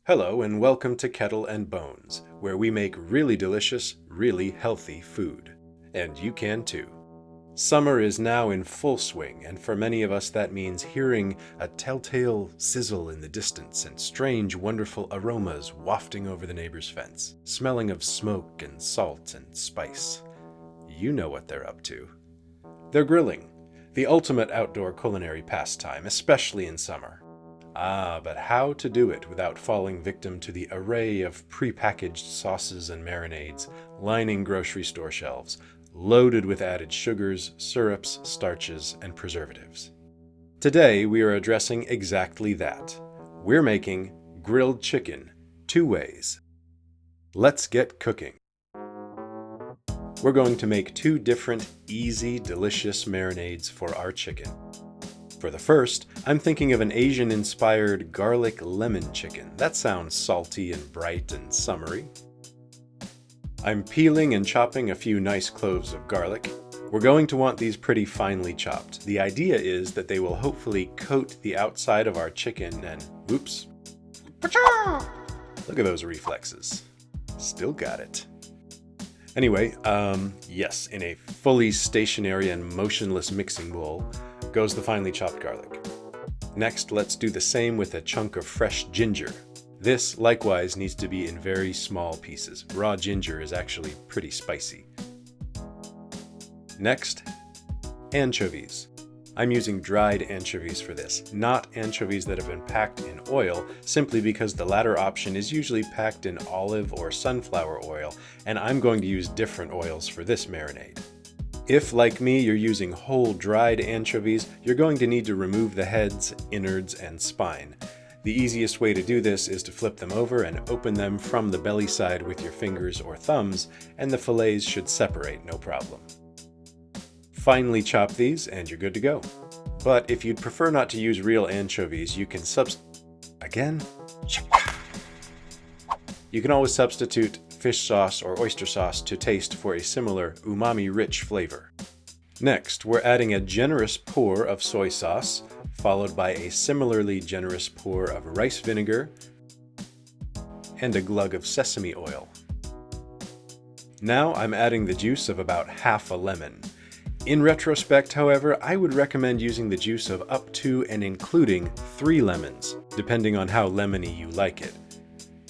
Hello and welcome to Kettle and Bones, where we make really delicious, really healthy food. And you can too. Summer is now in full swing, and for many of us that means hearing a telltale sizzle in the distance and strange, wonderful aromas wafting over the neighbor's fence, smelling of smoke and salt and spice. You know what they're up to. They're grilling, the ultimate outdoor culinary pastime, especially in summer. But how to do it without falling victim to the array of prepackaged sauces and marinades lining grocery store shelves, loaded with added sugars, syrups, starches, and preservatives. Today we are addressing exactly that. We're making grilled chicken 2 ways. Let's get cooking. We're going to make 2 different, easy, delicious marinades for our chicken. For the first, I'm thinking of an Asian-inspired garlic lemon chicken. That sounds salty and bright and summery. I'm peeling and chopping a few nice cloves of garlic. We're going to want these pretty finely chopped. The idea is that they will hopefully coat the outside of our chicken and, oops. Look at those reflexes. Still got it. Anyway, yes, in a fully stationary and motionless mixing bowl goes the finely chopped garlic. Next, let's do the same with a chunk of fresh ginger. This, likewise, needs to be in very small pieces. Raw ginger is actually pretty spicy. Next, anchovies. I'm using dried anchovies for this, not anchovies that have been packed in oil, simply because the latter option is usually packed in olive or sunflower oil, and I'm going to use different oils for this marinade. If, like me, you're using whole dried anchovies, you're going to need to remove the heads, innards, and spine. The easiest way to do this is to flip them over and open them from the belly side with your fingers or thumbs, and the fillets should separate no problem. Finely chop these and you're good to go. But if you'd prefer not to use real anchovies, you can always substitute fish sauce or oyster sauce to taste for a similar umami-rich flavor. Next, we're adding a generous pour of soy sauce, followed by a similarly generous pour of rice vinegar and a glug of sesame oil. Now I'm adding the juice of about half a lemon. In retrospect, however, I would recommend using the juice of up to and including 3 lemons, depending on how lemony you like it.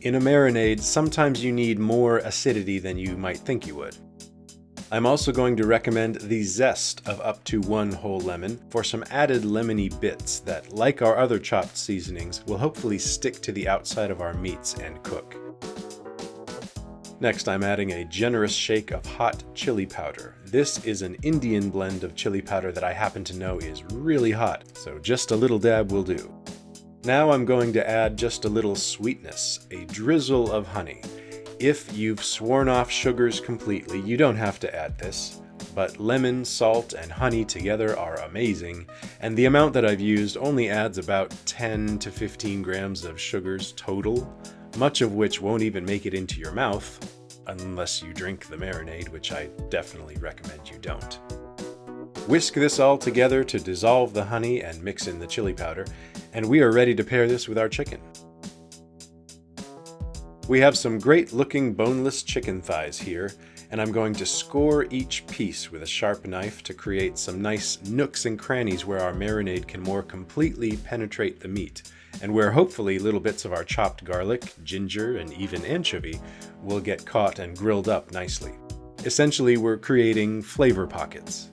In a marinade, sometimes you need more acidity than you might think you would. I'm also going to recommend the zest of up to 1 whole lemon for some added lemony bits that, like our other chopped seasonings, will hopefully stick to the outside of our meats and cook. Next, I'm adding a generous shake of hot chili powder. This is an Indian blend of chili powder that I happen to know is really hot, so just a little dab will do. Now I'm going to add just a little sweetness, a drizzle of honey. If you've sworn off sugars completely, you don't have to add this, but lemon, salt, and honey together are amazing, and the amount that I've used only adds about 10 to 15 grams of sugars total, much of which won't even make it into your mouth, unless you drink the marinade, which I definitely recommend you don't. Whisk this all together to dissolve the honey and mix in the chili powder, and we are ready to pair this with our chicken. We have some great looking boneless chicken thighs here, and I'm going to score each piece with a sharp knife to create some nice nooks and crannies where our marinade can more completely penetrate the meat, and where hopefully little bits of our chopped garlic, ginger, and even anchovy will get caught and grilled up nicely. Essentially, we're creating flavor pockets.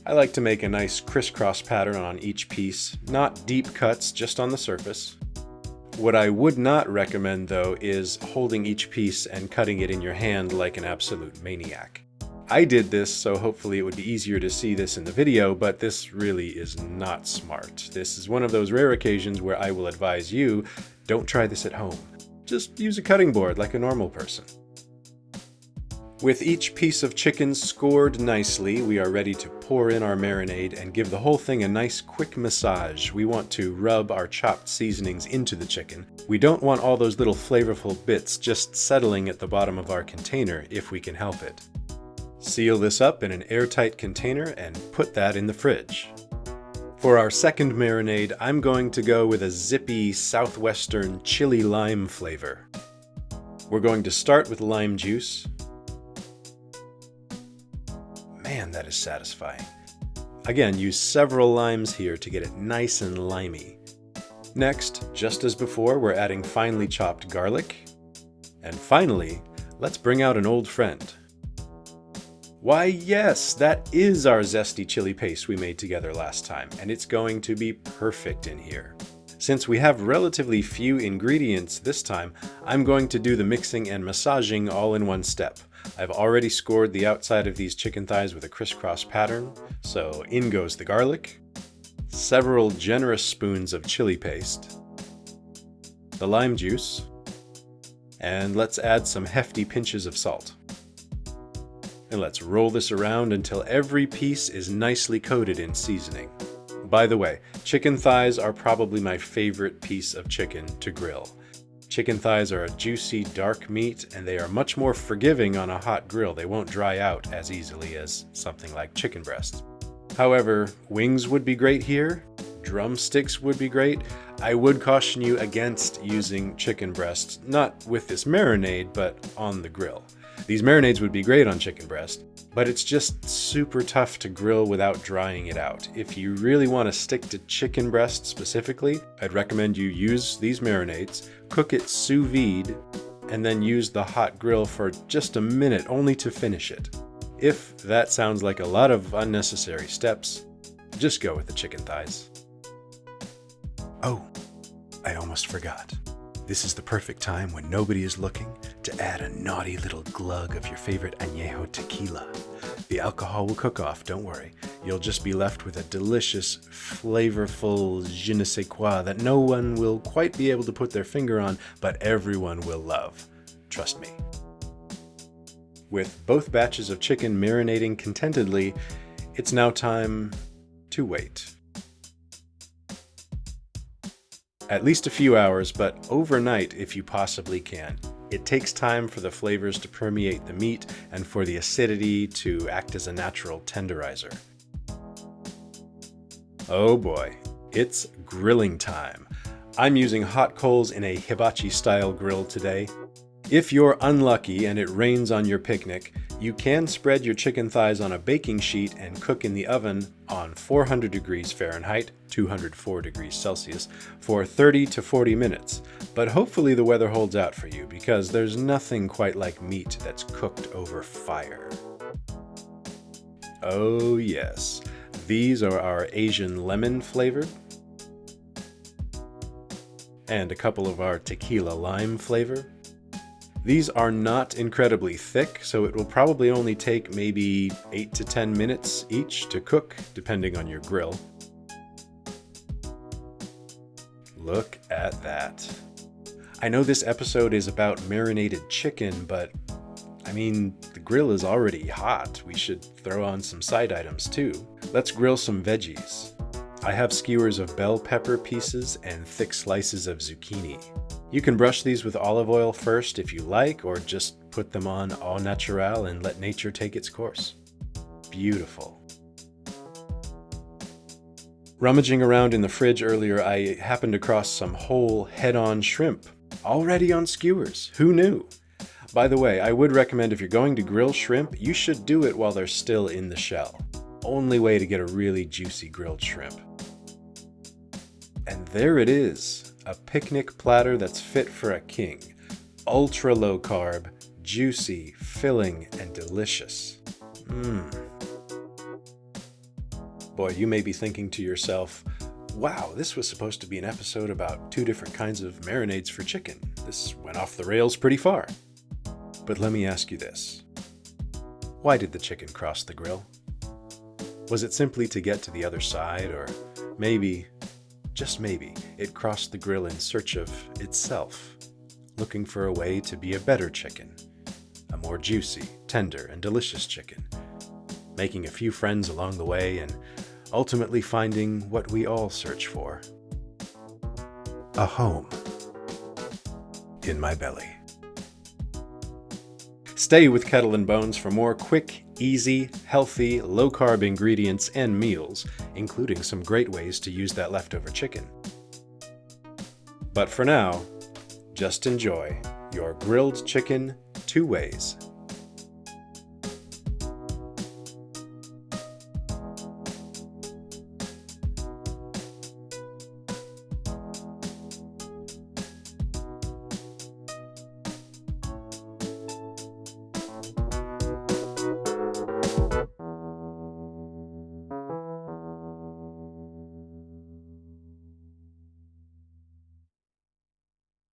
I like to make a nice crisscross pattern on each piece, not deep cuts, just on the surface. What I would not recommend, though, is holding each piece and cutting it in your hand like an absolute maniac. I did this, so hopefully it would be easier to see this in the video, but this really is not smart. This is one of those rare occasions where I will advise you, don't try this at home. Just use a cutting board like a normal person. With each piece of chicken scored nicely, we are ready to pour in our marinade and give the whole thing a nice quick massage. We want to rub our chopped seasonings into the chicken. We don't want all those little flavorful bits just settling at the bottom of our container if we can help it. Seal this up in an airtight container and put that in the fridge. For our second marinade, I'm going to go with a zippy Southwestern chili lime flavor. We're going to start with lime juice. Man, that is satisfying. Again, use several limes here to get it nice and limey. Next, just as before, we're adding finely chopped garlic. And finally, let's bring out an old friend. Why yes, that is our zesty chili paste we made together last time, and it's going to be perfect in here. Since we have relatively few ingredients this time, I'm going to do the mixing and massaging all in one step. I've already scored the outside of these chicken thighs with a crisscross pattern, so in goes the garlic, several generous spoons of chili paste, the lime juice, and let's add some hefty pinches of salt. And let's roll this around until every piece is nicely coated in seasoning. By the way, chicken thighs are probably my favorite piece of chicken to grill. Chicken thighs are a juicy, dark meat, and they are much more forgiving on a hot grill. They won't dry out as easily as something like chicken breast. However, wings would be great here. Drumsticks would be great. I would caution you against using chicken breast, not with this marinade, but on the grill. These marinades would be great on chicken breast, but it's just super tough to grill without drying it out. If you really want to stick to chicken breast specifically, I'd recommend you use these marinades, cook it sous vide, and then use the hot grill for just a minute only to finish it. If that sounds like a lot of unnecessary steps, just go with the chicken thighs. Oh, I almost forgot. This is the perfect time when nobody is looking to add a naughty little glug of your favorite añejo tequila. The alcohol will cook off, don't worry. You'll just be left with a delicious, flavorful je ne sais quoi that no one will quite be able to put their finger on, but everyone will love. Trust me. With both batches of chicken marinating contentedly, it's now time to wait. At least a few hours, but overnight if you possibly can. It takes time for the flavors to permeate the meat and for the acidity to act as a natural tenderizer. Oh boy, it's grilling time. I'm using hot coals in a hibachi-style grill today. If you're unlucky and it rains on your picnic, you can spread your chicken thighs on a baking sheet and cook in the oven on 400 degrees Fahrenheit, 204 degrees Celsius, for 30 to 40 minutes. But hopefully the weather holds out for you, because there's nothing quite like meat that's cooked over fire. Oh yes, these are our Asian lemon flavored, and a couple of our Tequila-Lime flavor. These are not incredibly thick, so it will probably only take maybe 8 to 10 minutes each to cook, depending on your grill. Look at that. I know this episode is about marinated chicken, but I mean, the grill is already hot. We should throw on some side items too. Let's grill some veggies. I have skewers of bell pepper pieces and thick slices of zucchini. You can brush these with olive oil first if you like, or just put them on au naturel and let nature take its course. Beautiful. Rummaging around in the fridge earlier, I happened across some whole head-on shrimp, already on skewers. Who knew? By the way, I would recommend if you're going to grill shrimp, you should do it while they're still in the shell. Only way to get a really juicy grilled shrimp. And there it is. A picnic platter that's fit for a king. Ultra low carb, juicy, filling, and delicious. Boy, you may be thinking to yourself, wow, this was supposed to be an episode about 2 different kinds of marinades for chicken. This went off the rails pretty far. But let me ask you this. Why did the chicken cross the grill? Was it simply to get to the other side, or maybe, just maybe, it crossed the grill in search of itself, looking for a way to be a better chicken, a more juicy, tender, and delicious chicken, making a few friends along the way and ultimately finding what we all search for, a home in my belly. Stay with Kettle and Bones for more quick, easy, healthy, low-carb ingredients and meals, including some great ways to use that leftover chicken. But for now, just enjoy your grilled chicken 2 ways.